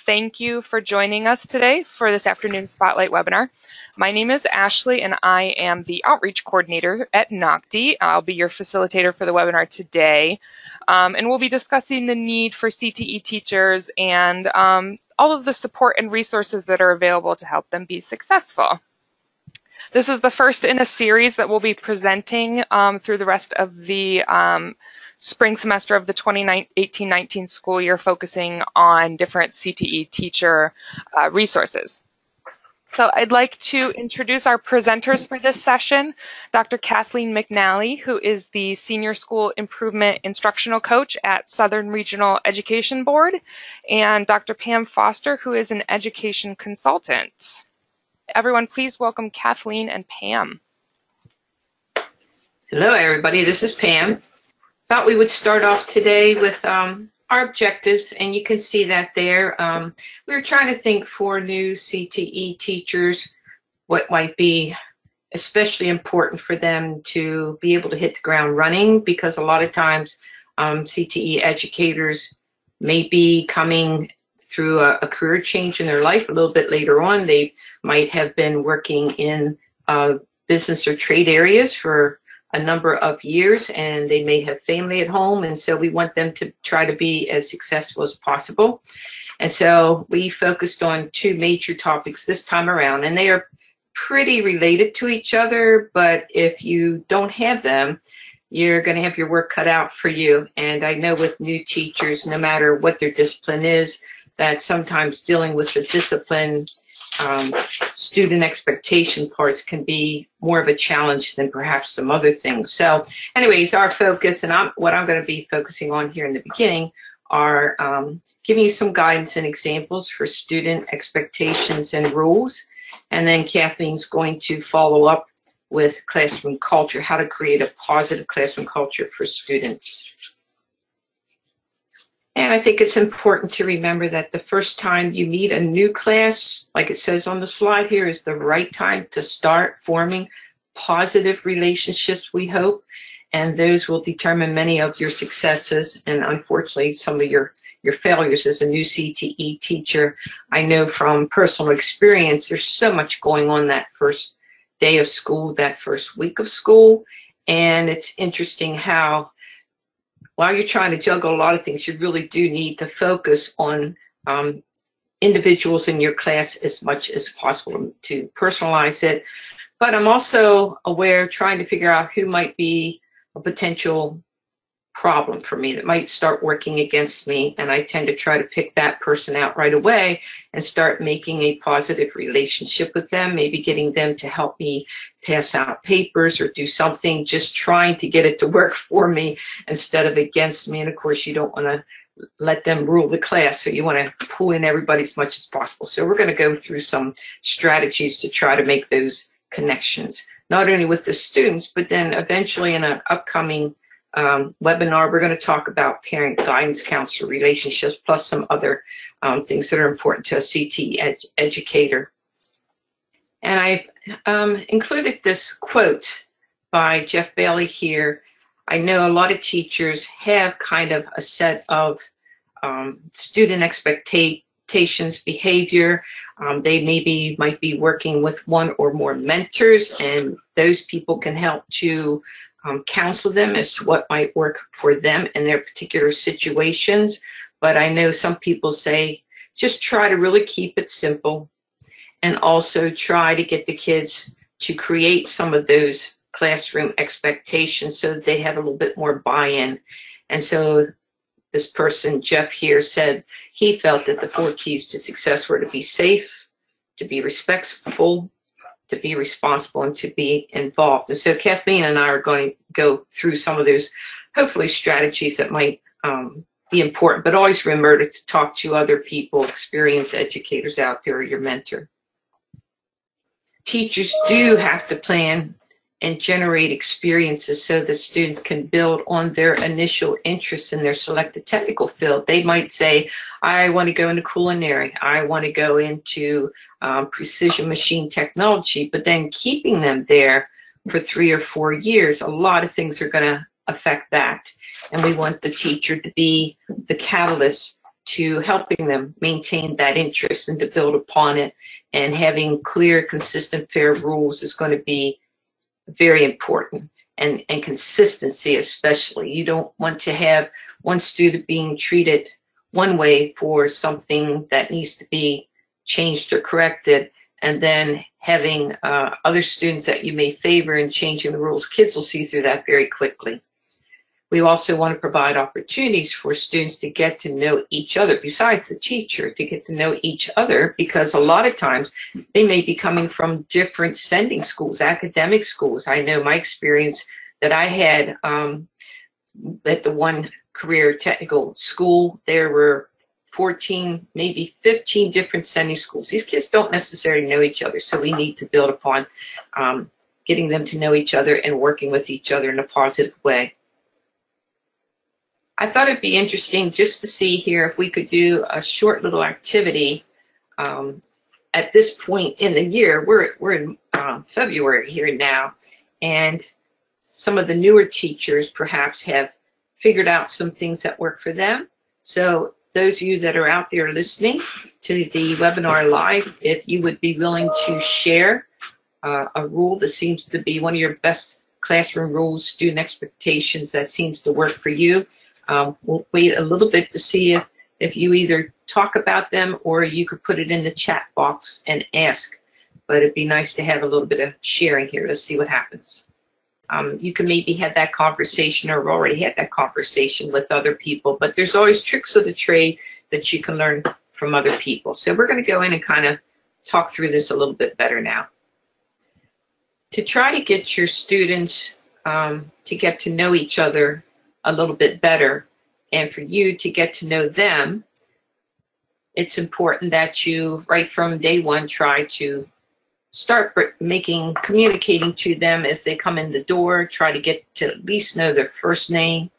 thank you for joining us today for this afternoon Spotlight webinar. My name is Ashley and I am the Outreach Coordinator at NOCTI. I'll be your facilitator for the webinar today. And we'll be discussing the need for CTE teachers and all of the support and resources that are available to help them be successful. This is the first in a series that we'll be presenting through the rest of the spring semester of the 2018-19 school year, focusing on different CTE teacher resources. So I'd like to introduce our presenters for this session, Dr. Kathleen McNally, who is the Senior School Improvement Instructional Coach at Southern Regional Education Board, and Dr. Pam Foster, who is an Education Consultant. Everyone, please welcome Kathleen and Pam. Hello, everybody. This is Pam. Thought we would start off today with our objectives, and you can see that there. We were trying to think for new CTE teachers what might be especially important for them to be able to hit the ground running, because a lot of times CTE educators may be coming through a career change in their life a little bit later on. They might have been working in business or trade areas for a number of years, and they may have family at home, and so we want them to try to be as successful as possible. And so we focused on two major topics this time around, and they are pretty related to each other, but if you don't have them, you're going to have your work cut out for you. And I know with new teachers, no matter what their discipline is, that sometimes dealing with the discipline student expectation parts can be more of a challenge than perhaps some other things. So anyways, our focus and what I'm going to be focusing on here in the beginning are giving you some guidance and examples for student expectations and rules. And then Kathleen's going to follow up with classroom culture, how to create a positive classroom culture for students. And I think it's important to remember that the first time you meet a new class, like it says on the slide here, is the right time to start forming positive relationships, we hope. And those will determine many of your successes and unfortunately some of your failures as a new CTE teacher. I know from personal experience, there's so much going on that first day of school, that first week of school. And it's interesting how while you're trying to juggle a lot of things, you really do need to focus on individuals in your class as much as possible to personalize it. But I'm also aware, trying to figure out who might be a potential problem for me that might start working against me, and I tend to try to pick that person out right away and start making a positive relationship with them, maybe getting them to help me pass out papers or do something, just trying to get it to work for me instead of against me. And of course, you don't want to let them rule the class, so you want to pull in everybody as much as possible. So we're going to go through some strategies to try to make those connections, not only with the students, but then eventually in an upcoming webinar, we're going to talk about parent guidance counselor relationships, plus some other things that are important to a CTE educator. And I included this quote by Jeff Bailey here. I know a lot of teachers have kind of a set of student expectations, behavior. They might be working with one or more mentors, and those people can help to counsel them as to what might work for them in their particular situations. But I know some people say, just try to really keep it simple, and also try to get the kids to create some of those classroom expectations so that they have a little bit more buy-in. And so this person, Jeff here, said he felt that the 4 keys to success were to be safe, to be respectful, to be responsible, and to be involved. And so Kathleen and I are going to go through some of those, hopefully, strategies that might be important, but always remember to talk to other people, experienced educators out there, or your mentor. Teachers do have to plan and generate experiences so that students can build on their initial interest in their selected technical field. They might say, I want to go into culinary, I want to go into precision machine technology, but then keeping them there for 3 or 4 years, a lot of things are going to affect that. And we want the teacher to be the catalyst to helping them maintain that interest and to build upon it. And having clear, consistent, fair rules is going to be very important. And consistency especially. You don't want to have one student being treated one way for something that needs to be changed or corrected, and then having other students that you may favor and changing the rules. Kids will see through that very quickly. We also want to provide opportunities for students to get to know each other, besides the teacher, to get to know each other, because a lot of times they may be coming from different sending schools, academic schools. I know my experience that I had at the one career technical school, there were 14, maybe 15 different sending schools. These kids don't necessarily know each other, so we need to build upon getting them to know each other and working with each other in a positive way. I thought it'd be interesting just to see here if we could do a short little activity at this point in the year. We're in February here now, and some of the newer teachers perhaps have figured out some things that work for them. So those of you that are out there listening to the webinar live, if you would be willing to share a rule that seems to be one of your best classroom rules, student expectations that seems to work for you. We'll wait a little bit to see if you either talk about them or you could put it in the chat box and ask. But it'd be nice to have a little bit of sharing here. Let's see what happens. You can maybe have that conversation or already had that conversation with other people, but there's always tricks of the trade that you can learn from other people. So we're going to go in and kind of talk through this a little bit better now. To try to get your students to get to know each other a little bit better, and for you to get to know them, it's important that you, right from day one, try to start communicating to them as they come in the door. Try to get to at least know their first name,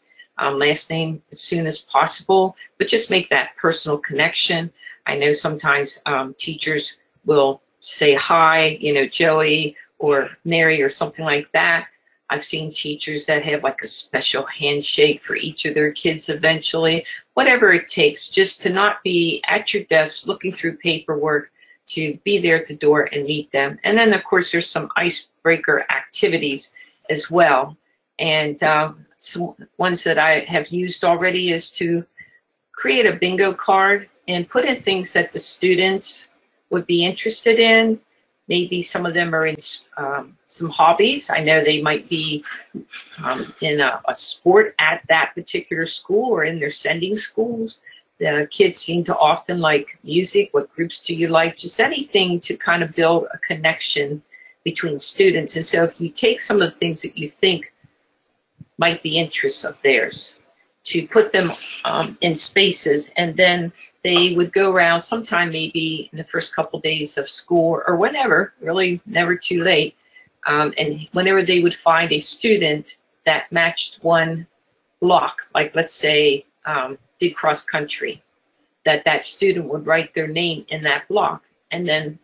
last name as soon as possible, but just make that personal connection. I know sometimes teachers will say hi, you know, Joey or Mary or something like that. I've seen teachers that have like a special handshake for each of their kids eventually. Whatever it takes, just to not be at your desk looking through paperwork, to be there at the door and meet them. And then, of course, there's some icebreaker activities as well. And some ones that I have used already is to create a bingo card and put in things that the students would be interested in. Maybe some of them are in some hobbies. I know they might be in a sport at that particular school or in their sending schools. The kids seem to often like music. What groups do you like? Just anything to kind of build a connection between students. And so if you take some of the things that you think might be interests of theirs, to put them in spaces, and then they would go around sometime maybe in the first couple days of school or whenever, really never too late, and whenever they would find a student that matched one block, like let's say did cross country, that student would write their name in that block, and then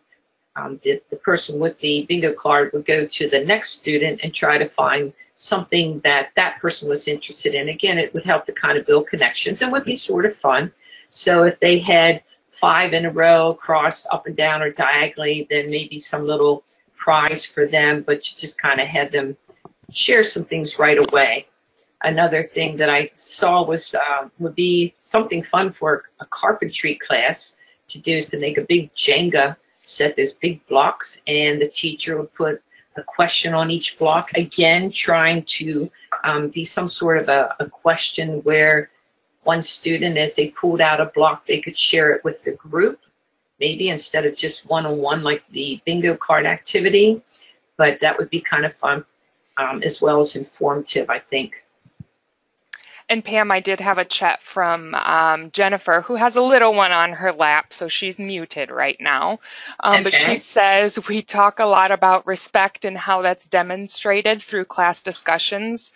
the person with the bingo card would go to the next student and try to find something that that person was interested in. Again, it would help to kind of build connections and would be sort of fun. So if they had 5 in a row, cross up and down or diagonally, then maybe some little prize for them, but you just kind of have them share some things right away. Another thing that I saw was would be something fun for a carpentry class to do is to make a big Jenga set, those big blocks, and the teacher would put a question on each block, again trying to be some sort of a question where one student, as they pulled out a block, they could share it with the group, maybe instead of just one-on-one like the bingo card activity. But that would be kind of fun as well as informative, I think. And Pam, I did have a chat from Jennifer, who has a little one on her lap, so she's muted right now. Okay. But she says we talk a lot about respect and how that's demonstrated through class discussions,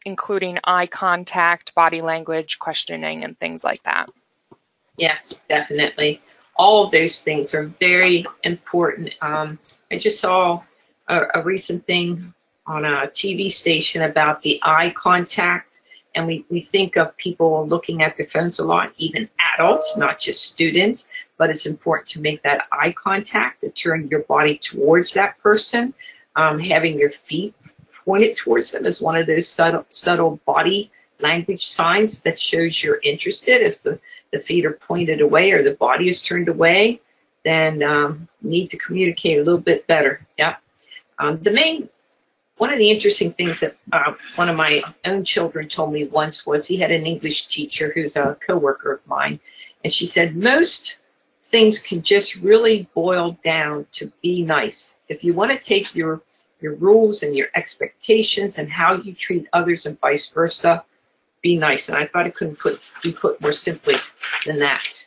including eye contact, body language, questioning, and things like that. Yes, definitely. All of those things are very important. I just saw a recent thing on a TV station about the eye contact And we think of people looking at their phones a lot, even adults, not just students, but it's important to make that eye contact, to turn your body towards that person. Having your feet pointed towards them is one of those subtle body language signs that shows you're interested. If the feet are pointed away or the body is turned away, then need to communicate a little bit better. Yeah. One of the interesting things that one of my own children told me once was he had an English teacher who's a coworker of mine, and she said most things can just really boil down to be nice. If you want to take your rules and your expectations and how you treat others and vice versa, be nice. And I thought it couldn't be put more simply than that.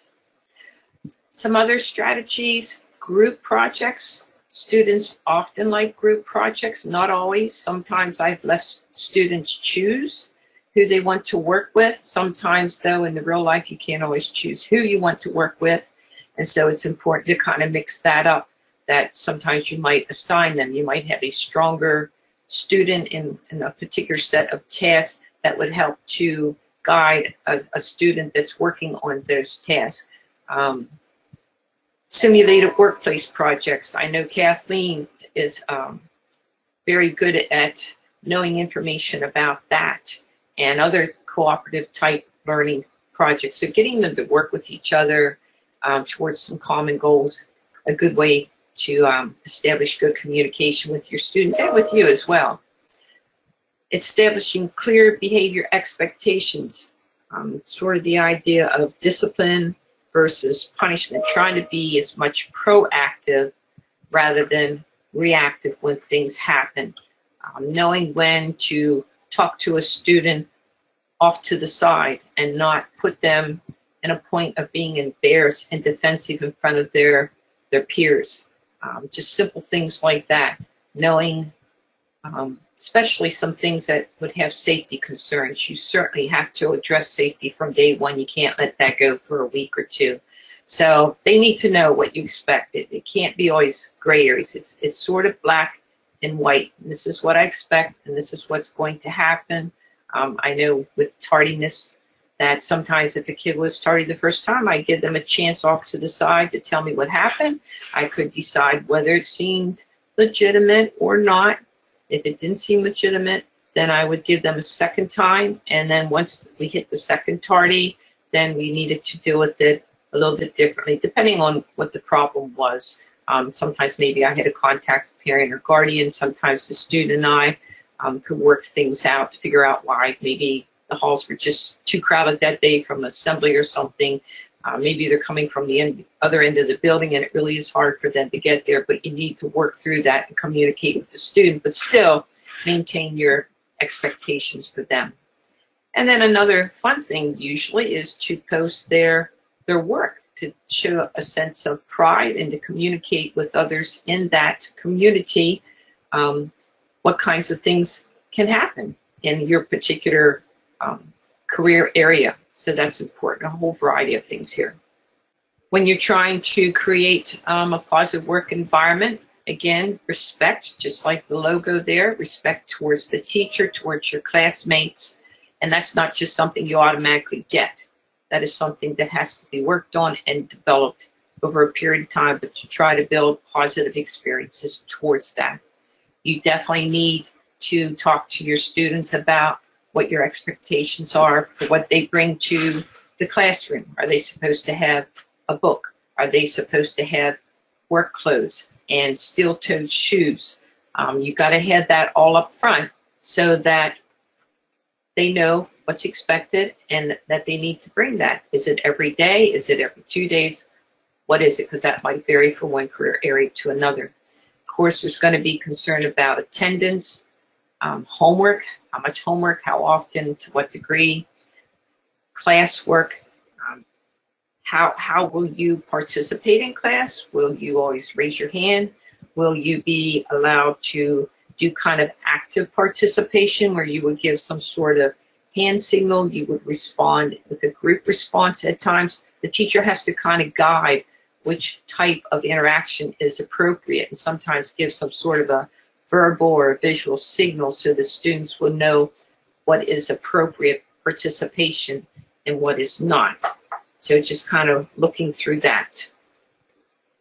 Some other strategies, group projects. Students often like group projects, not always. Sometimes I've let students choose who they want to work with. Sometimes, though, in the real life, you can't always choose who you want to work with. And so it's important to kind of mix that up, that sometimes you might assign them. You might have a stronger student in a particular set of tasks that would help to guide a student that's working on those tasks. Simulated workplace projects. I know Kathleen is very good at knowing information about that and other cooperative type learning projects. So getting them to work with each other towards some common goals, a good way to establish good communication with your students and with you as well. Establishing clear behavior expectations, sort of the idea of discipline versus punishment, trying to be as much proactive rather than reactive when things happen. Knowing when to talk to a student off to the side and not put them in a point of being embarrassed and defensive in front of their peers. Just simple things like that. Knowing, especially some things that would have safety concerns. You certainly have to address safety from day one. You can't let that go for a week or two. So they need to know what you expect. It can't be always gray areas. It's sort of black and white. This is what I expect, and this is what's going to happen. I know with tardiness that sometimes if a kid was tardy the first time, I give them a chance off to the side to tell me what happened. I could decide whether it seemed legitimate or not. If it didn't seem legitimate, then I would give them a second time. And then once we hit the second tardy, then we needed to deal with it a little bit differently, depending on what the problem was. Sometimes maybe I had to contact the parent or guardian. Sometimes the student and I could work things out to figure out why. Maybe the halls were just too crowded that day from assembly or something. Maybe they're coming from the other end of the building and it really is hard for them to get there, but you need to work through that and communicate with the student, but still maintain your expectations for them. And then another fun thing usually is to post their work, to show a sense of pride and to communicate with others in that community what kinds of things can happen in your particular career area. So that's important, a whole variety of things here. When you're trying to create a positive work environment, again, respect, just like the logo there, respect towards the teacher, towards your classmates. And that's not just something you automatically get. That is something that has to be worked on and developed over a period of time, but to try to build positive experiences towards that. You definitely need to talk to your students about what your expectations are for what they bring to the classroom. Are they supposed to have a book? Are they supposed to have work clothes and steel-toed shoes? You've got to have that all up front so that they know what's expected and that they need to bring that. Is it every day? Is it every 2 days? What is it? Because that might vary from one career area to another. Of course, there's going to be concern about attendance, homework, how much homework, how often, to what degree, classwork. How will you participate in class? Will you always raise your hand? Will you be allowed to do kind of active participation where you would give some sort of hand signal? You would respond with a group response at times. The teacher has to kind of guide which type of interaction is appropriate and sometimes give some sort of a verbal or a visual signal so the students will know what is appropriate participation and what is not. So just kind of looking through that.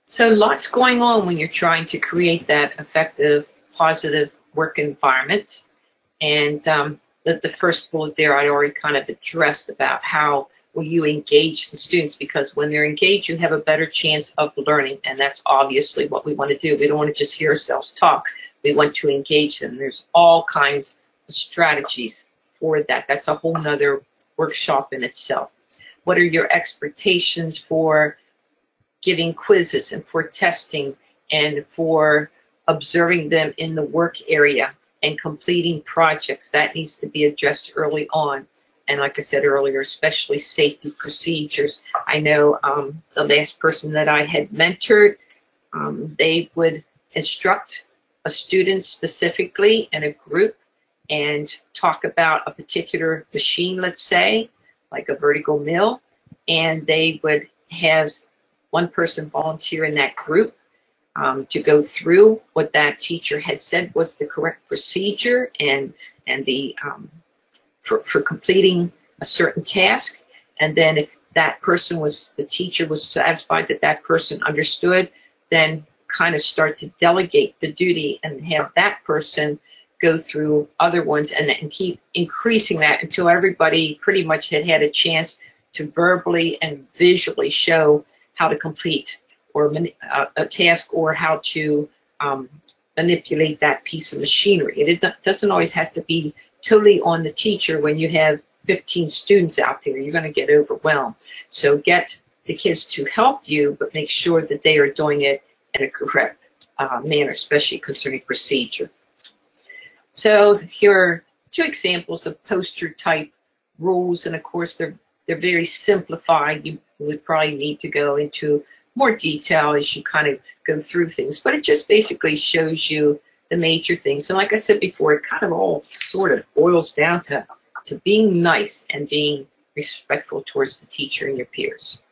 So lots going on when you're trying to create that effective, positive work environment. And the first bullet there I already kind of addressed about how will you engage the students, because when they're engaged, you have a better chance of learning, and that's obviously what we want to do. We don't want to just hear ourselves talk. We want to engage them. There's all kinds of strategies for that. That's a whole nother workshop in itself. What are your expectations for giving quizzes and for testing and for observing them in the work area and completing projects? That needs to be addressed early on. And like I said earlier, especially safety procedures. I know the last person that I had mentored, they would instruct a student specifically in a group and talk about a particular machine, let's say, like a vertical mill, and they would have one person volunteer in that group to go through what that teacher had said was the correct procedure and the for completing a certain task. And then if that person the teacher was satisfied that that person understood, then kind of start to delegate the duty and have that person go through other ones and keep increasing that until everybody pretty much had a chance to verbally and visually show how to complete or a task or how to manipulate that piece of machinery. It doesn't always have to be totally on the teacher. When you have 15 students out there, you're going to get overwhelmed. So get the kids to help you, but make sure that they are doing it in a correct manner, especially concerning procedure. So here are two examples of poster type rules, and of course they're very simplified. You would probably need to go into more detail as you kind of go through things, but it just basically shows you the major things. And like I said before, it kind of all sort of boils down to being nice and being respectful towards the teacher and your peers.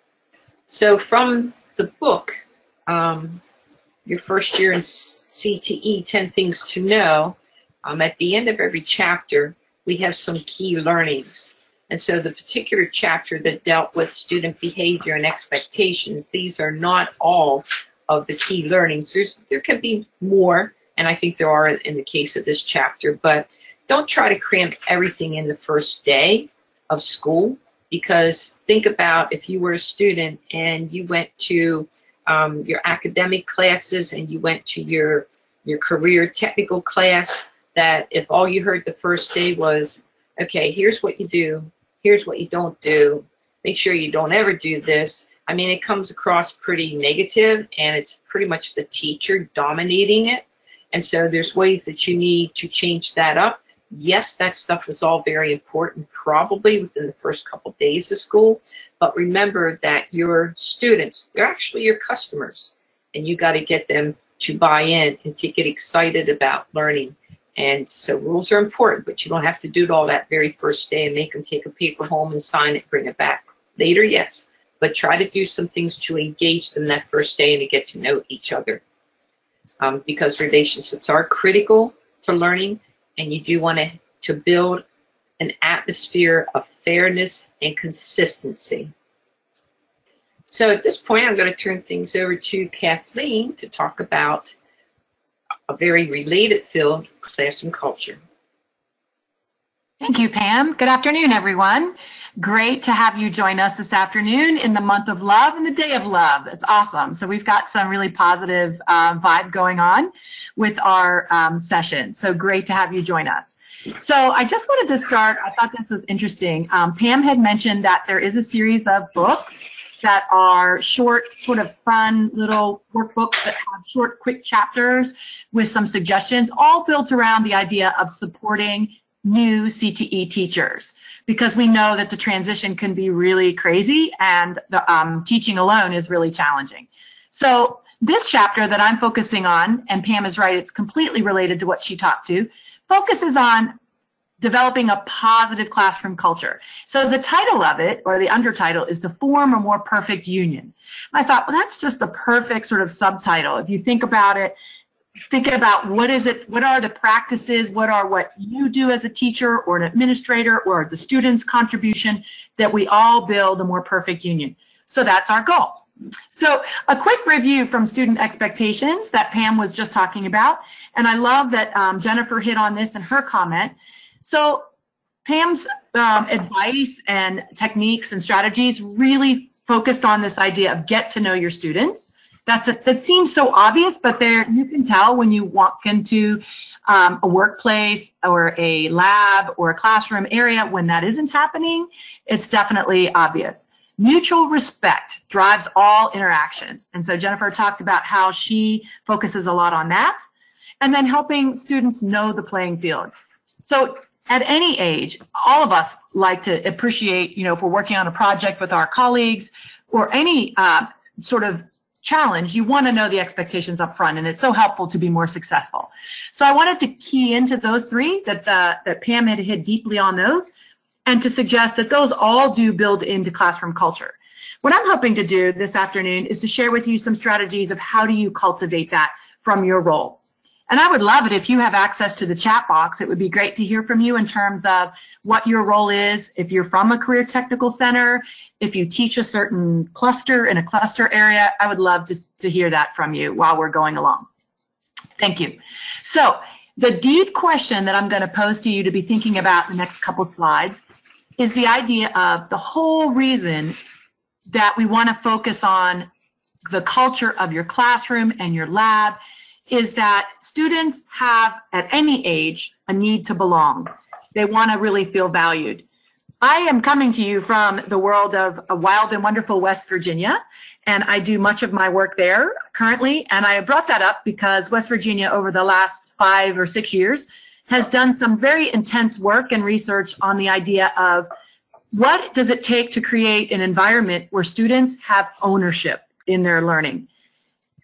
So from the book, your first year in CTE, 10 Things to Know, at the end of every chapter, we have some key learnings. And so the particular chapter that dealt with student behavior and expectations, these are not all of the key learnings. There could be more, and I think there are in the case of this chapter, but don't try to cram everything in the first day of school, because think about if you were a student and you went to your academic classes and you went to your career technical class, that if all you heard the first day was, okay, here's what you do, here's what you don't do, make sure you don't ever do this. I mean, it comes across pretty negative, and it's pretty much the teacher dominating it. And so there's ways that you need to change that up. Yes, that stuff is all very important, probably within the first couple days of school. But remember that your students, they're actually your customers, and you got to get them to buy in and to get excited about learning. And so rules are important, but you don't have to do all that very first day and make them take a paper home and sign it, bring it back. Later, yes, but try to do some things to engage them that first day and to get to know each other. Because relationships are critical to learning, and you do want to build an atmosphere of fairness and consistency. So at this point, I'm going to turn things over to Kathleen to talk about a very related field, classroom culture. Thank you, Pam. Good afternoon, everyone. Great to have you join us this afternoon in the month of love and the day of love. It's awesome. So we've got some really positive vibe going on with our session. So great to have you join us. So I just wanted to start, I thought this was interesting. Pam had mentioned that there is a series of books that are short, sort of fun little workbooks that have short, quick chapters with some suggestions, all built around the idea of supporting new CTE teachers, because we know that the transition can be really crazy and the teaching alone is really challenging. So this chapter that I'm focusing on, and Pam is right, it's completely related to what she talked to, focuses on developing a positive classroom culture. So the title of it, or the undertitle, is To Form a More Perfect Union. I thought, well, that's just the perfect sort of subtitle. If you think about it, think about what are the practices, what you do as a teacher or an administrator or the student's contribution, that we all build a more perfect union. So that's our goal. So a quick review from student expectations that Pam was just talking about, and I love that Jennifer hit on this in her comment. So Pam's advice and techniques and strategies really focused on this idea of get to know your students. That seems so obvious, but there you can tell when you walk into a workplace or a lab or a classroom area when that isn't happening. It's definitely obvious. Mutual respect drives all interactions. And so Jennifer talked about how she focuses a lot on that. And then helping students know the playing field. So at any age, all of us like to appreciate, if we're working on a project with our colleagues or any sort of challenge, you want to know the expectations up front, and it's so helpful to be more successful. So I wanted to key into those three, that Pam had hit deeply on those, and to suggest that those all do build into classroom culture. What I'm hoping to do this afternoon is to share with you some strategies of how do you cultivate that from your role. And I would love it if you have access to the chat box. It would be great to hear from you in terms of what your role is. If you're from a career technical center, if you teach a certain cluster in a cluster area, I would love to hear that from you while we're going along. Thank you. So the deep question that I'm going to pose to you to be thinking about in the next couple slides is the idea of the whole reason that we want to focus on the culture of your classroom and your lab is that students have, at any age, a need to belong. They want to really feel valued. I am coming to you from the world of a wild and wonderful West Virginia, and I do much of my work there currently, and I brought that up because West Virginia, over the last 5 or 6 years, has done some very intense work and research on the idea of what does it take to create an environment where students have ownership in their learning.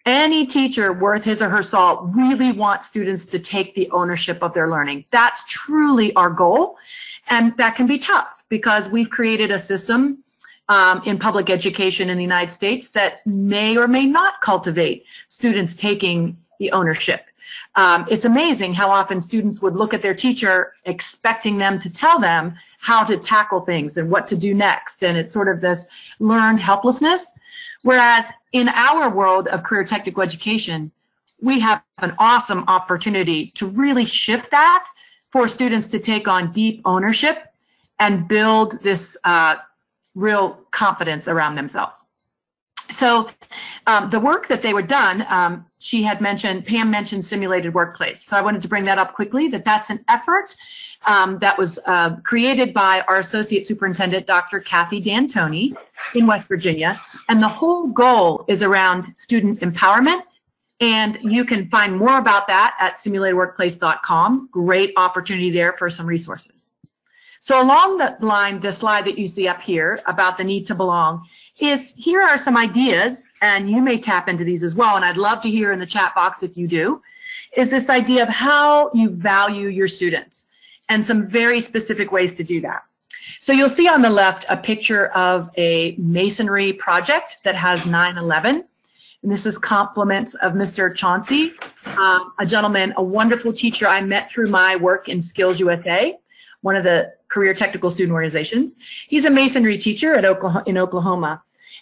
Any teacher worth his or her salt really wants students to take the ownership of their learning. That's truly our goal, and that can be tough because we've created a system in public education in the United States that may or may not cultivate students taking the ownership. It's amazing how often students would look at their teacher expecting them to tell them how to tackle things and what to do next, and it's sort of this learned helplessness. Whereas in our world of career technical education, we have an awesome opportunity to really shift that for students to take on deep ownership and build this real confidence around themselves. So the work that they were done, Pam mentioned simulated workplace. So I wanted to bring that up quickly, that's an effort that was created by our Associate Superintendent, Dr. Kathy D'Antoni in West Virginia. And the whole goal is around student empowerment. And you can find more about that at simulatedworkplace.com. Great opportunity there for some resources. So along the line, the slide that you see up here about the need to belong is here are some ideas, and you may tap into these as well, and I'd love to hear in the chat box if you do, is this idea of how you value your students and some very specific ways to do that. So you'll see on the left a picture of a masonry project that has 9/11. And this is compliments of Mr. Chauncey, a gentleman, a wonderful teacher I met through my work in Skills USA, one of the career technical student organizations. He's a masonry teacher in Oklahoma.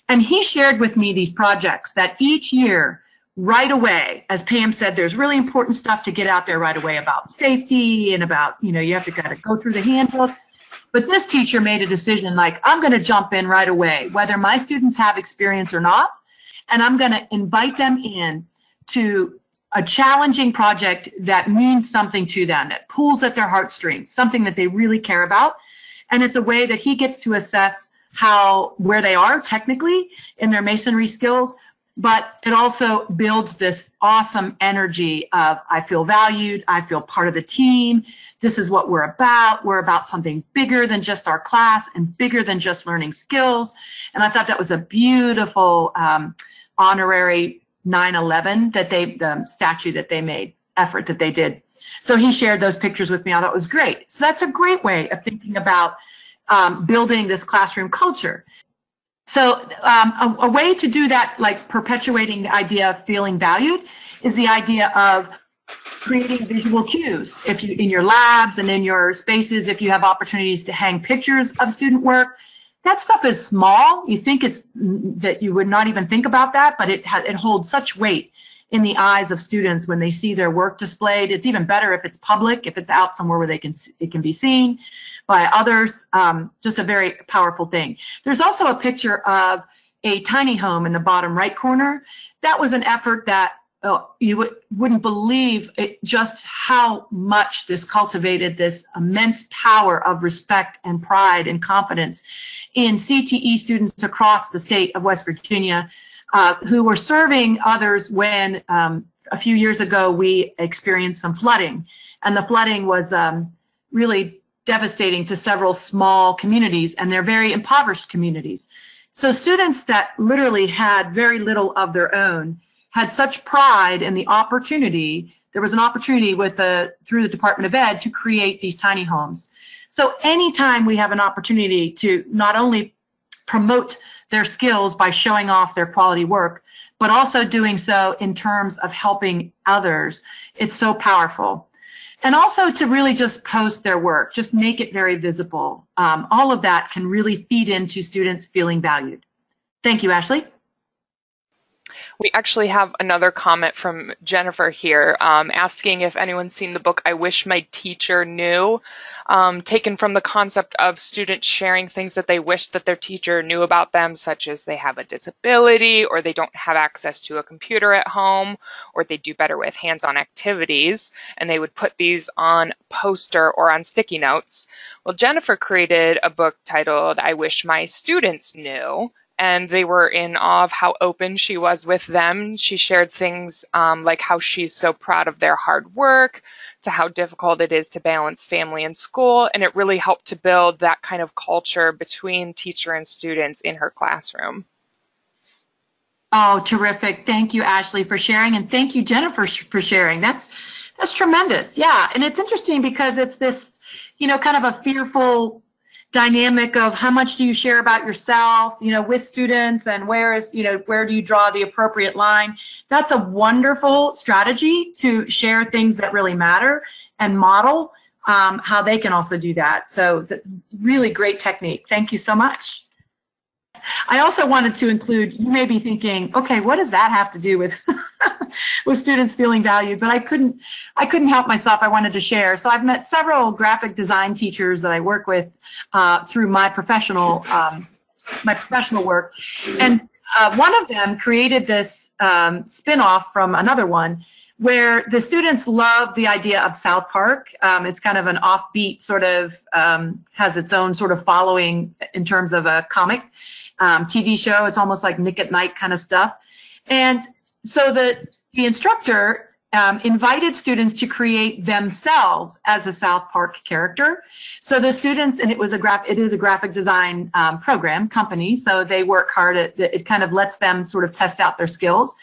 And he shared with me these projects that each year, right away, as Pam said, there's really important stuff to get out there right away about safety and about, you have to kind of go through the handbook. But this teacher made a decision like, I'm going to jump in right away, whether my students have experience or not, and I'm going to invite them in to a challenging project that means something to them, that pulls at their heartstrings, something that they really care about. And it's a way that he gets to assess where they are technically in their masonry skills, but it also builds this awesome energy of I feel valued, I feel part of the team, this is what we're about something bigger than just our class and bigger than just learning skills. And I thought that was a beautiful honorary 9/11 the statue that they made, effort that they did. So he shared those pictures with me. I thought it was great. So that's a great way of thinking about building this classroom culture. So a way to do that, like perpetuating the idea of feeling valued, is the idea of creating visual cues. If you, in your labs and in your spaces, if you have opportunities to hang pictures of student work, that stuff is small. You think it's that you would not even think about that, but it holds such weight in the eyes of students when they see their work displayed. It's even better if it's public, if it's out somewhere where it can be seen by others. Just a very powerful thing. There's also a picture of a tiny home in the bottom right corner. That was an effort that you wouldn't believe just how much this cultivated this immense power of respect and pride and confidence in CTE students across the state of West Virginia who were serving others when a few years ago we experienced some flooding. And the flooding was really devastating to several small communities, and they're very impoverished communities. So students that literally had very little of their own had such pride in the opportunity. There was an opportunity through the Department of Ed to create these tiny homes. So anytime we have an opportunity to not only promote their skills by showing off their quality work, but also doing so in terms of helping others, it's so powerful. And also to really just post their work, just make it very visible. All of that can really feed into students feeling valued. Thank you, Ashley. We actually have another comment from Jennifer here asking if anyone's seen the book I Wish My Teacher Knew, taken from the concept of students sharing things that they wish that their teacher knew about them, such as they have a disability, or they don't have access to a computer at home, or they do better with hands-on activities, and they would put these on a poster or on sticky notes. Well, Jennifer created a book titled I Wish My Students Knew, and they were in awe of how open she was with them. She shared things like how she's so proud of their hard work, to how difficult it is to balance family and school, and it really helped to build that kind of culture between teacher and students in her classroom. Oh, terrific. Thank you, Ashley, for sharing, and thank you, Jennifer, for sharing. That's tremendous. Yeah, and it's interesting because it's this, kind of a fearful dynamic of how much do you share about yourself, with students, and where do you draw the appropriate line. That's a wonderful strategy to share things that really matter and model how they can also do that. So really great technique. Thank you so much. I also wanted to include, you may be thinking, okay, what does that have to do with with students feeling valued? But I couldn't help myself. I wanted to share. So I've met several graphic design teachers that I work with through my professional work, and one of them created this spin-off from another one where the students love the idea of South Park. It's kind of an offbeat sort of, has its own sort of following in terms of a comic TV show. It's almost like Nick at Night kind of stuff. And so the instructor invited students to create themselves as a South Park character. So the students, and it is a graphic design company, so they work hard at it, kind of lets them sort of test out their skills.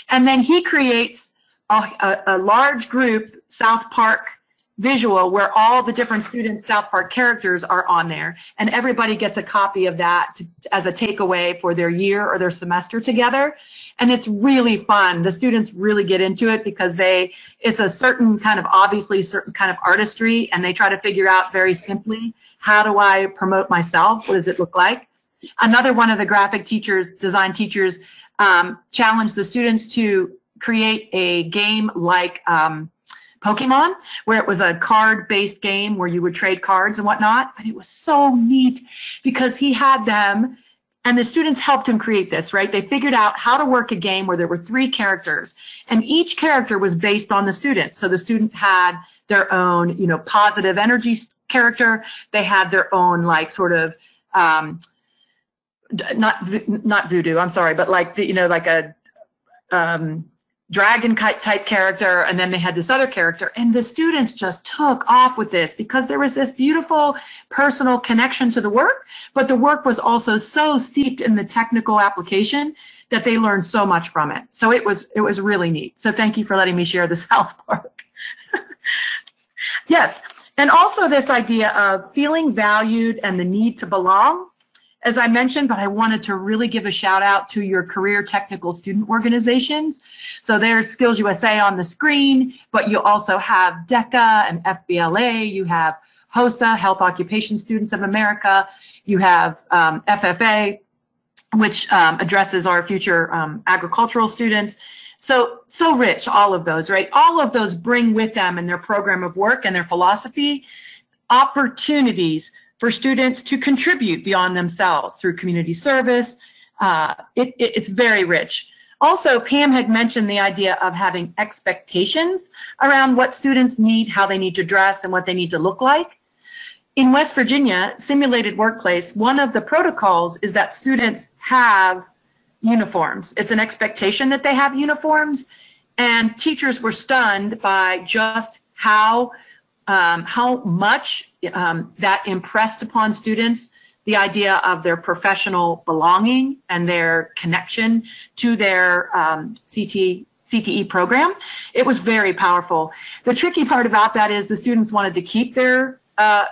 And then he creates a large group South Park visual where all the different students' South Park characters are on there, and everybody gets a copy of that as a takeaway for their year or their semester together. And it's really fun. The students really get into it because it's a certain kind of artistry, and they try to figure out very simply, how do I promote myself? What does it look like? Another one of the graphic design teachers challenged the students to create a game like Pokemon, where it was a card-based game where you would trade cards and whatnot. But it was so neat because he had them, and the students helped him create this, right? They figured out how to work a game where there were 3 characters, and each character was based on the student. So the student had their own, positive energy character. They had their own, like, sort of, not voodoo, I'm sorry, but like, like a, dragon type character, and then they had this other character, and the students just took off with this because there was this beautiful personal connection to the work, but the work was also so steeped in the technical application that they learned so much from it. So it was really neat. So thank you for letting me share the South Park. Yes, and also this idea of feeling valued and the need to belong. as I mentioned, but I wanted to really give a shout out to your career technical student organizations. So there's Skills USA on the screen, but you also have DECA and FBLA, you have HOSA, Health Occupation Students of America, you have FFA, which addresses our future agricultural students. So rich, all of those, right? All of those bring with them in their program of work and their philosophy opportunities for students to contribute beyond themselves through community service. It's very rich. Also, Pam had mentioned the idea of having expectations around what students need, how they need to dress, and what they need to look like. In West Virginia, simulated workplace, one of the protocols is that students have uniforms. It's an expectation that they have uniforms, and teachers were stunned by just how much that impressed upon students the idea of their professional belonging and their connection to their CTE program. It was very powerful. The tricky part about that is the students wanted to keep their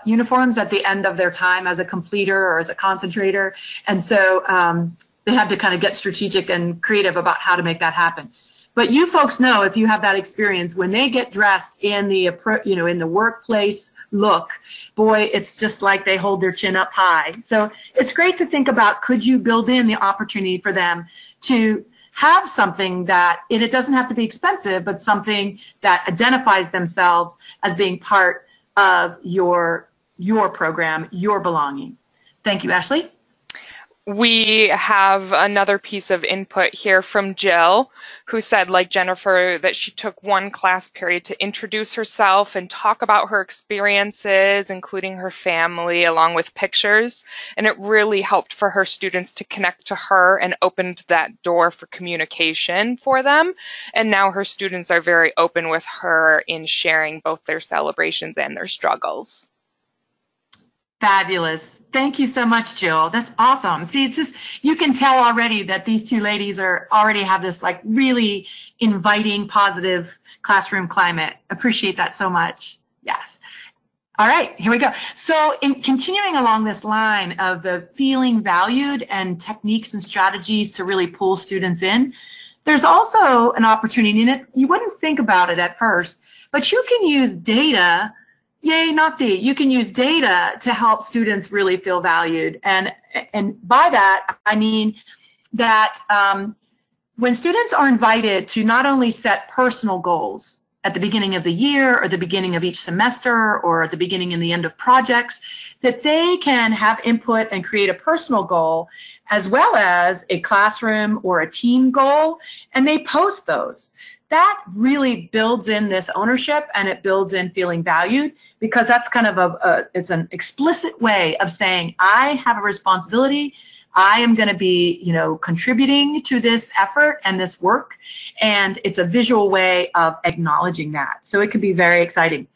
uniforms at the end of their time as a completer or as a concentrator, and so they had to kind of get strategic and creative about how to make that happen. But you folks know, if you have that experience, when they get dressed in the in the workplace look, boy, it's just like they hold their chin up high. So it's great to think about, could you build in the opportunity for them to have something that, and it doesn't have to be expensive, but something that identifies themselves as being part of your program, your belonging. Thank you, Ashley. We have another piece of input here from Jill, who said, like Jennifer, that she took one class period to introduce herself and talk about her experiences, including her family, along with pictures. And it really helped for her students to connect to her and opened that door for communication for them. And now her students are very open with her in sharing both their celebrations and their struggles. Fabulous. Thank you so much, Jill. That's awesome. See, it's just, you can tell already that these two ladies already have this like really inviting, positive classroom climate. Appreciate that so much. Yes. All right, here we go. So in continuing along this line of the feeling valued and techniques and strategies to really pull students in, there's also an opportunity in it. You wouldn't think about it at first, but you can use data. Yay, NOCTI. You can use data to help students really feel valued. And by that, I mean that when students are invited to not only set personal goals at the beginning of the year or the beginning of each semester or at the beginning and the end of projects, that they can have input and create a personal goal as well as a classroom or a team goal, and they post those. That really builds in this ownership and it builds in feeling valued, because that's kind of it's an explicit way of saying, I have a responsibility. I am going to be, contributing to this effort and this work. And it's a visual way of acknowledging that. So it can be very exciting.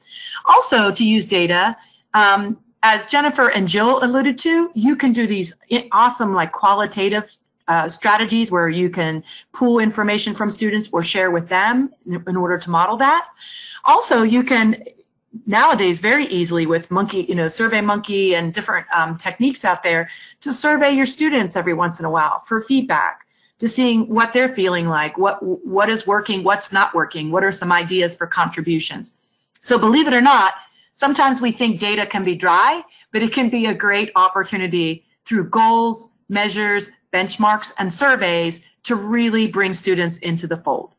Also, to use data, as Jennifer and Jill alluded to, you can do these awesome, like qualitative strategies where you can pull information from students or share with them in order to model that. Also, you can nowadays very easily with SurveyMonkey and different techniques out there to survey your students every once in a while for feedback, to seeing what they're feeling like, what is working, what's not working, what are some ideas for contributions. So believe it or not, sometimes we think data can be dry, but it can be a great opportunity through goals, measures, benchmarks, and surveys to really bring students into the fold.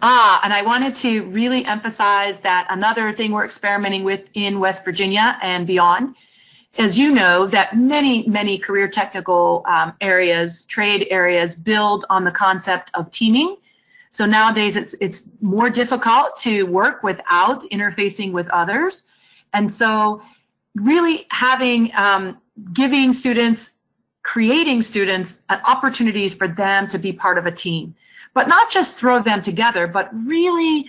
And I wanted to really emphasize that another thing we're experimenting with in West Virginia and beyond, as you know, that many, many career technical areas, trade areas build on the concept of teaming. So nowadays it's more difficult to work without interfacing with others. And so really having, giving students, creating students opportunities for them to be part of a team. But not just throw them together, but really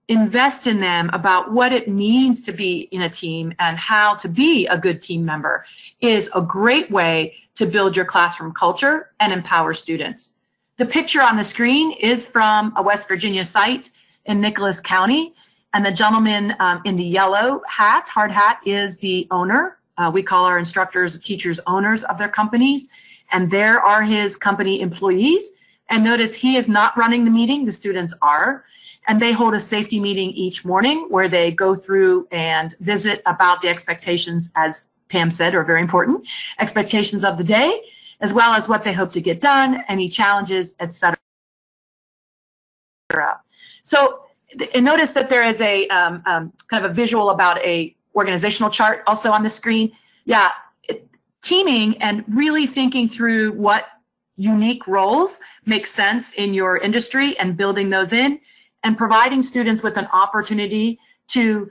invest in them about what it means to be in a team and how to be a good team member is a great way to build your classroom culture and empower students. The picture on the screen is from a West Virginia site in Nicholas County, and the gentleman in the yellow hat, hard hat, is the owner we call our instructors, teachers, owners of their companies, and there are his company employees. And notice he is not running the meeting, the students are. And they hold a safety meeting each morning where they go through and visit about the expectations, as Pam said, are very important, expectations of the day, as well as what they hope to get done, any challenges, etc. So, and notice that there is a kind of a visual about a organizational chart also on the screen. Yeah, teaming and really thinking through what unique roles make sense in your industry and building those in, and providing students with an opportunity to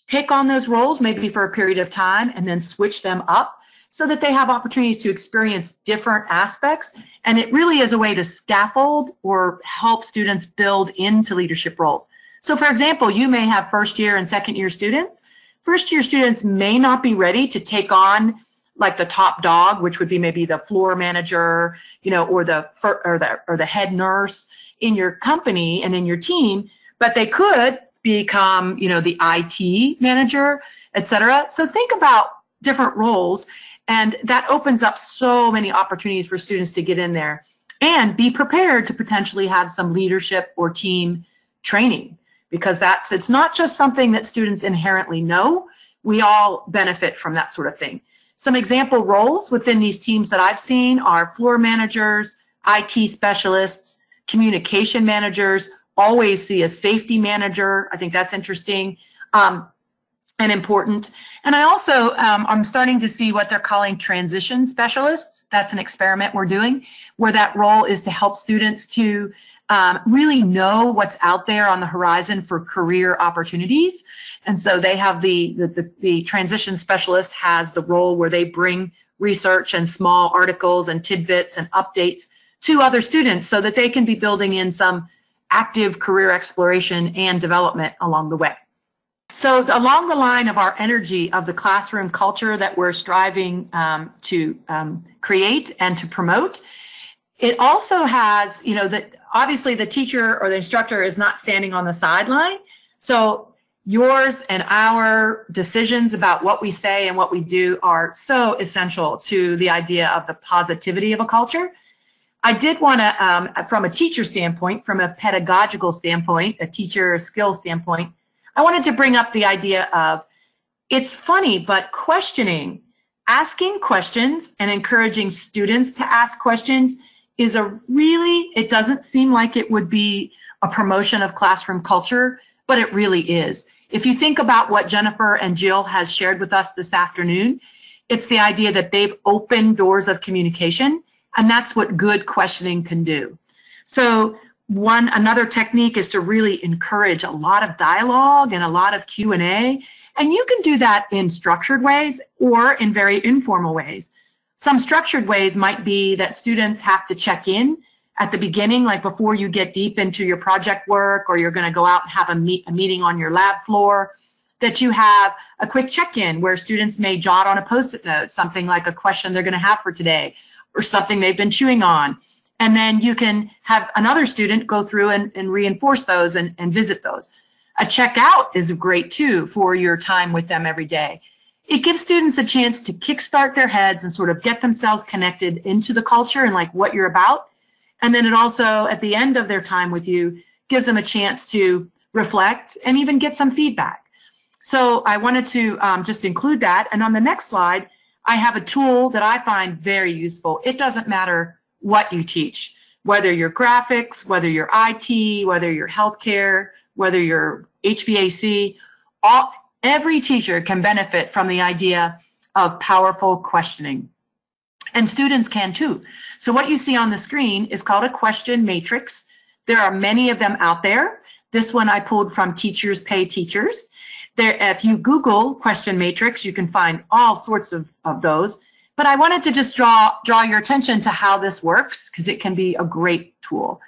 take on those roles maybe for a period of time and then switch them up so that they have opportunities to experience different aspects. And it really is a way to scaffold or help students build into leadership roles. So for example, you may have first year and second year students. First year students may not be ready to take on like the top dog, which would be maybe the floor manager, you know, or the head nurse in your company and in your team, but they could become, you know, the IT manager, etc. So think about different roles, and that opens up so many opportunities for students to get in there, and be prepared to potentially have some leadership or team training, because it's not just something that students inherently know. We all benefit from that sort of thing. Some example roles within these teams that I've seen are floor managers, IT specialists, communication managers, always see a safety manager. I think that's interesting and important. And I also, I'm starting to see what they're calling transition specialists. That's an experiment we're doing where that role is to help students to really know what's out there on the horizon for career opportunities. And so they have the transition specialist has the role where they bring research and small articles and tidbits and updates to other students so that they can be building in some active career exploration and development along the way. So along the line of our energy of the classroom culture that we're striving to create and to promote, it also has, you know, that obviously the teacher or the instructor is not standing on the sideline. So yours and our decisions about what we say and what we do are so essential to the idea of the positivity of a culture. I did want to, from a teacher standpoint, from a pedagogical standpoint, a teacher skill standpoint, I wanted to bring up the idea of, it's funny, but questioning, asking questions and encouraging students to ask questions is it doesn't seem like it would be a promotion of classroom culture, but it really is. If you think about what Jennifer and Jill has shared with us this afternoon, it's the idea that they've opened doors of communication, and that's what good questioning can do. So another technique is to really encourage a lot of dialogue and a lot of Q&A, and you can do that in structured ways or in very informal ways. Some structured ways might be that students have to check in at the beginning, like before you get deep into your project work, or you're going to go out and have a meeting on your lab floor, that you have a quick check-in where students may jot on a Post-it note something like a question they're going to have for today or something they've been chewing on. And then you can have another student go through and reinforce those and visit those. A checkout is great too for your time with them every day. It gives students a chance to kickstart their heads and sort of get themselves connected into the culture and like what you're about. And then it also, at the end of their time with you, gives them a chance to reflect and even get some feedback. So I wanted to just include that. And on the next slide, I have a tool that I find very useful. It doesn't matter what you teach, whether you're graphics, whether you're IT, whether you're healthcare, whether you're HVAC, every teacher can benefit from the idea of powerful questioning. And students can too. So what you see on the screen is called a question matrix. There are many of them out there. This one I pulled from Teachers Pay Teachers. If you Google question matrix, you can find all sorts of those. But I wanted to just draw your attention to how this works, because it can be a great tool.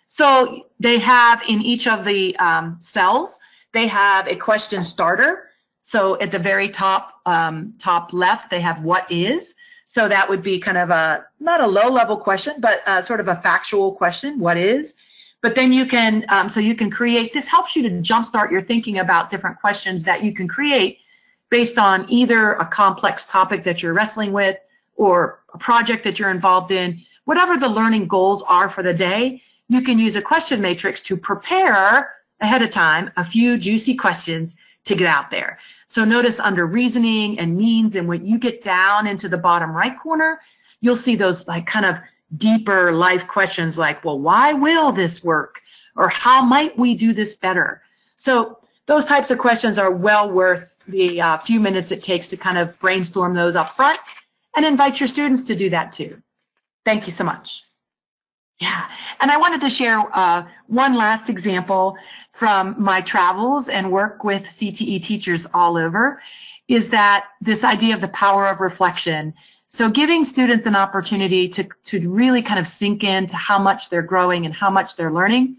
So they have in each of the cells, they have a question starter. So at the very top left, they have what is. So that would be kind of not a low-level question, but sort of a factual question, what is? But then you can, so you can create, this helps you to jumpstart your thinking about different questions that you can create based on either a complex topic that you're wrestling with or a project that you're involved in. Whatever the learning goals are for the day, you can use a question matrix to prepare ahead of time a few juicy questions to get out there. So notice under reasoning and means, and when you get down into the bottom right corner, you'll see those like kind of deeper life questions like, well, why will this work? Or how might we do this better? So those types of questions are well worth the few minutes it takes to kind of brainstorm those up front, and invite your students to do that too. Thank you so much. Yeah, and I wanted to share one last example from my travels and work with CTE teachers all over, is that this idea of the power of reflection. So giving students an opportunity to really kind of sink into how much they're growing and how much they're learning.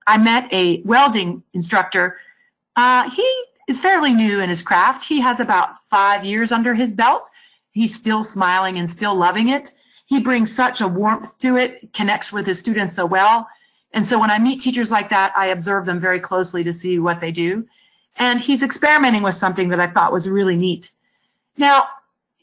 I met a welding instructor. He is fairly new in his craft. He has about 5 years under his belt. He's still smiling and still loving it. He brings such a warmth to it, connects with his students so well. And so when I meet teachers like that, I observe them very closely to see what they do. And he's experimenting with something that I thought was really neat. Now,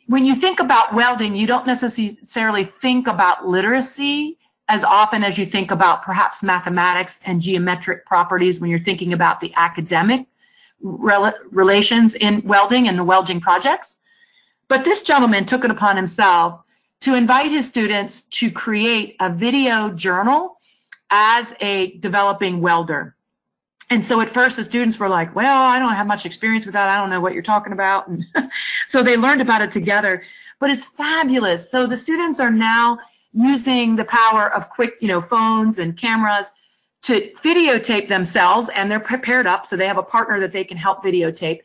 when you think about welding, you don't necessarily think about literacy as often as you think about perhaps mathematics and geometric properties when you're thinking about the academic relations in welding and the welding projects. But this gentleman took it upon himself to invite his students to create a video journal as a developing welder. And so at first the students were like, well, I don't have much experience with that. I don't know what you're talking about. And so they learned about it together. But it's fabulous. So the students are now using the power of quick, phones and cameras to videotape themselves, and they're prepared up. So they have a partner that they can help videotape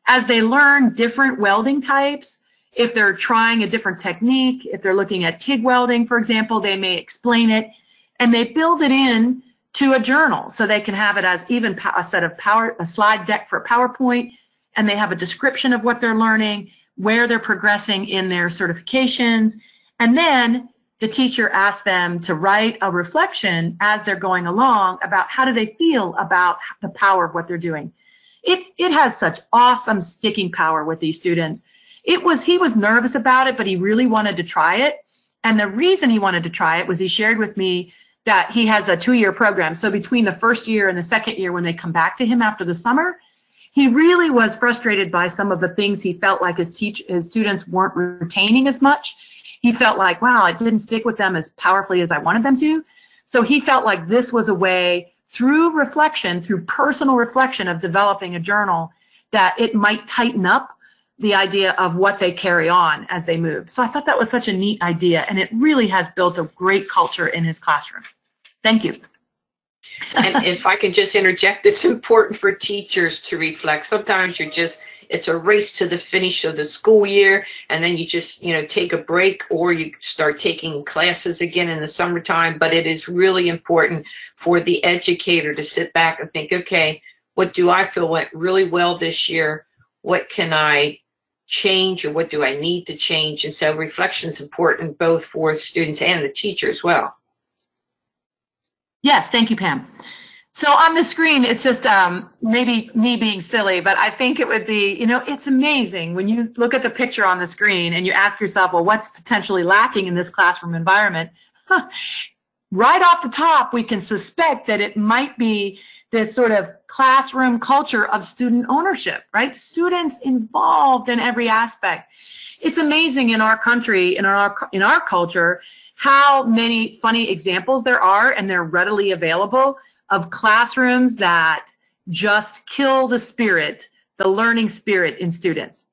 as they learn different welding types. If they're trying a different technique, if they're looking at TIG welding, for example, they may explain it, and they build it in to a journal so they can have it as even a slide deck for PowerPoint, and they have a description of what they're learning, where they're progressing in their certifications, and then the teacher asks them to write a reflection as they're going along about how do they feel about the power of what they're doing. It has such awesome sticking power with these students. He was nervous about it, but he really wanted to try it. And the reason he wanted to try it was he shared with me that he has a 2-year program. So between the first year and the second year, when they come back to him after the summer, he really was frustrated by some of the things he felt like his students weren't retaining as much. He felt like, wow, it didn't stick with them as powerfully as I wanted them to. So he felt like this was a way through reflection, through personal reflection of developing a journal, that it might tighten up the idea of what they carry on as they move. So I thought that was such a neat idea, and it really has built a great culture in his classroom. Thank you. And if I can just interject, it's important for teachers to reflect. Sometimes it's a race to the finish of the school year, and then you just, take a break, or you start taking classes again in the summertime. But it is really important for the educator to sit back and think, okay, what do I feel went really well this year? What can I change, or what do I need to change? And so reflection is important both for students and the teacher as well. Yes, thank you, Pam. So on the screen, it's just maybe me being silly, but I think it would be, it's amazing when you look at the picture on the screen and you ask yourself, well, what's potentially lacking in this classroom environment? Right off the top, we can suspect that it might be this sort of classroom culture of student ownership, right? Students involved in every aspect. It's amazing in our country, in our culture, how many funny examples there are, and they're readily available, of classrooms that just kill the spirit, the learning spirit in students.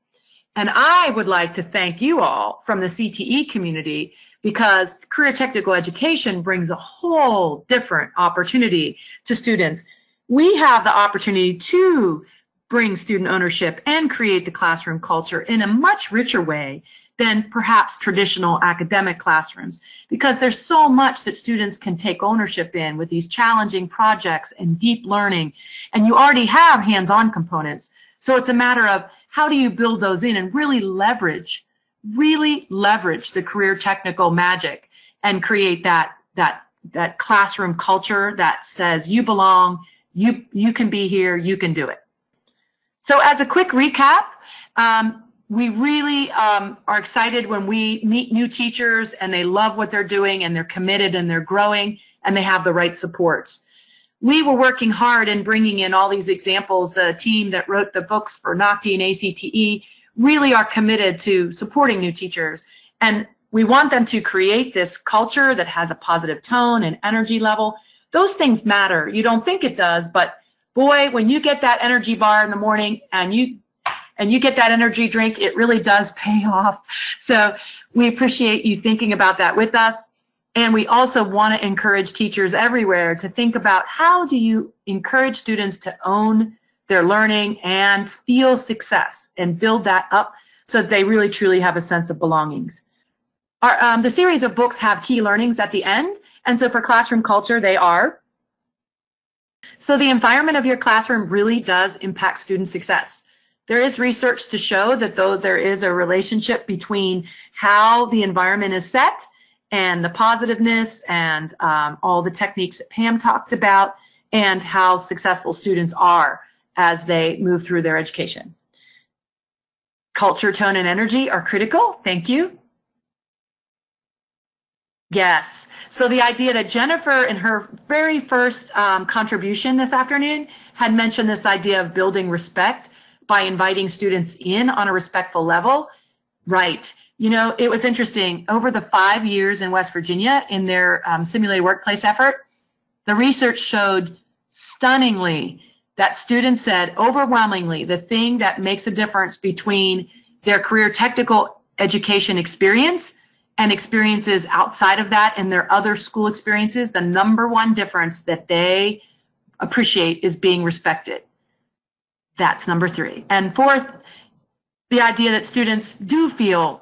And I would like to thank you all from the CTE community, because career technical education brings a whole different opportunity to students. We have the opportunity to bring student ownership and create the classroom culture in a much richer way than perhaps traditional academic classrooms, because there's so much that students can take ownership in with these challenging projects and deep learning, and you already have hands-on components. So it's a matter of how do you build those in and really leverage the career technical magic and create that classroom culture that says you belong, you can be here, you can do it. So as a quick recap, we really are excited when we meet new teachers and they love what they're doing and they're committed and they're growing and they have the right supports. We were working hard in bringing in all these examples. The team that wrote the books for NOCTI and ACTE really are committed to supporting new teachers. And we want them to create this culture that has a positive tone and energy level. Those things matter. You don't think it does, but boy, when you get that energy bar in the morning and you get that energy drink, it really does pay off. So we appreciate you thinking about that with us. And we also want to encourage teachers everywhere to think about how do you encourage students to own their learning and feel success and build that up so that they really truly have a sense of belongings. The series of books have key learnings at the end. And so for classroom culture, they are. So the environment of your classroom really does impact student success. There is research to show that though there is a relationship between how the environment is set and the positiveness and all the techniques that Pam talked about and how successful students are as they move through their education. Culture, tone, and energy are critical. Thank you. Yes. So the idea that Jennifer, in her very first contribution this afternoon, had mentioned this idea of building respect by inviting students in on a respectful level. Right. You know, it was interesting. Over the 5 years in West Virginia in their simulated workplace effort, the research showed stunningly that students said overwhelmingly the thing that makes a difference between their career technical education experience and experiences outside of that and their other school experiences, the number one difference that they appreciate is being respected. That's number 3. And fourth, the idea that students do feel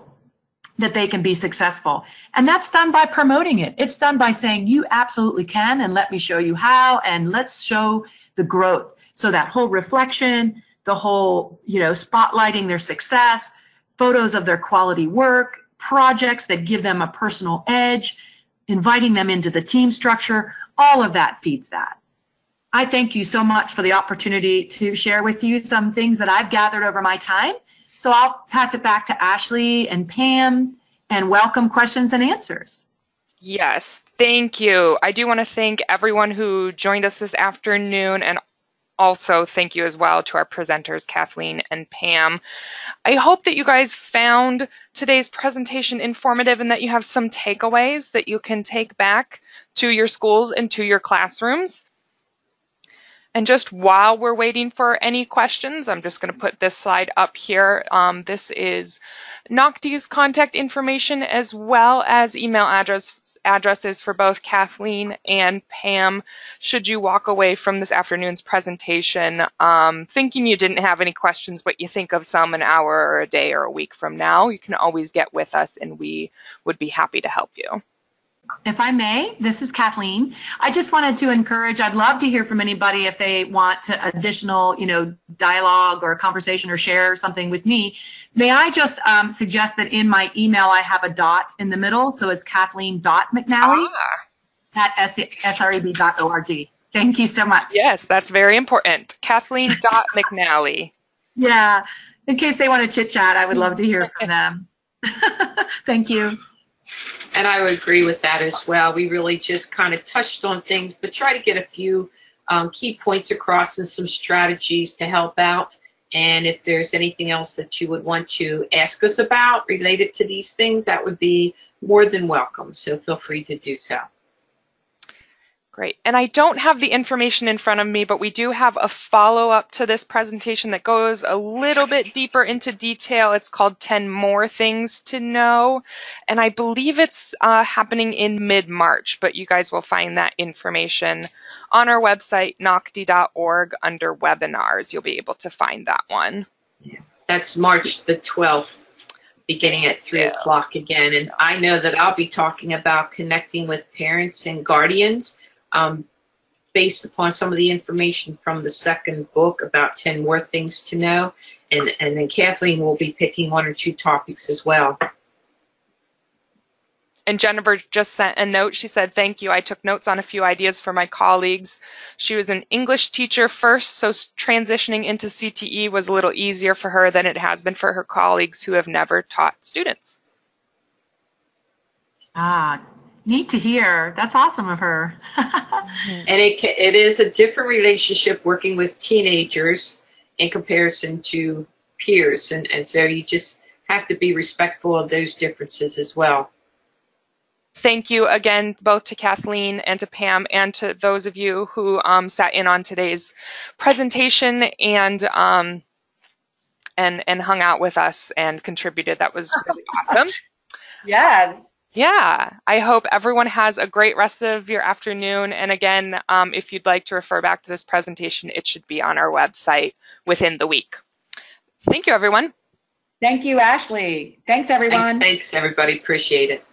that they can be successful. And that's done by promoting it. It's done by saying, you absolutely can, and let me show you how, and let's show the growth. So that whole reflection, the whole, spotlighting their success, photos of their quality work, projects that give them a personal edge, inviting them into the team structure, all of that feeds that. I thank you so much for the opportunity to share with you some things that I've gathered over my time. So I'll pass it back to Ashley and Pam and welcome questions and answers. Yes, thank you. I do want to thank everyone who joined us this afternoon, and also thank you as well to our presenters, Kathleen and Pam. I hope that you guys found today's presentation informative and that you have some takeaways that you can take back to your schools and to your classrooms. And just while we're waiting for any questions, I'm just going to put this slide up here. This is NOCTI's contact information as well as email addresses for both Kathleen and Pam. Should you walk away from this afternoon's presentation thinking you didn't have any questions, but you think of some an hour or a day or a week from now, you can always get with us and we would be happy to help you. If I may, this is Kathleen. I just wanted to encourage, I'd love to hear from anybody if they want to additional, dialogue or conversation or share something with me. May I just suggest that in my email I have a dot in the middle, so it's Kathleen.McNally at sreb.org. Thank you so much. Yes, that's very important. Kathleen.McNally. Yeah, in case they want to chit chat, I would love to hear from them. Thank you. And I would agree with that as well. We really just kind of touched on things, but try to get a few key points across and some strategies to help out. And if there's anything else that you would want to ask us about related to these things, that would be more than welcome. So feel free to do so. Great. And I don't have the information in front of me, but we do have a follow-up to this presentation that goes a little bit deeper into detail. It's called 10 More Things to Know. And I believe it's happening in mid-March, but you guys will find that information on our website, nocti.org, under webinars. You'll be able to find that one. Yeah. That's March the 12th, beginning at 3 o'clock again. And I know that I'll be talking about connecting with parents and guardians based upon some of the information from the second book about 10 More Things to Know. And then Kathleen will be picking 1 or 2 topics as well. And Jennifer just sent a note. She said, thank you. I took notes on a few ideas for my colleagues. She was an English teacher first, so transitioning into CTE was a little easier for her than it has been for her colleagues who have never taught students. Ah, neat to hear. That's awesome of her. And it is a different relationship working with teenagers in comparison to peers. And so you just have to be respectful of those differences as well. Thank you again, both to Kathleen and to Pam, and to those of you who sat in on today's presentation and hung out with us and contributed. That was really awesome. Yes. Yeah, I hope everyone has a great rest of your afternoon. And again, if you'd like to refer back to this presentation, it should be on our website within the week. Thank you, everyone. Thank you, Ashley. Thanks, everyone. Thanks, everybody. Appreciate it.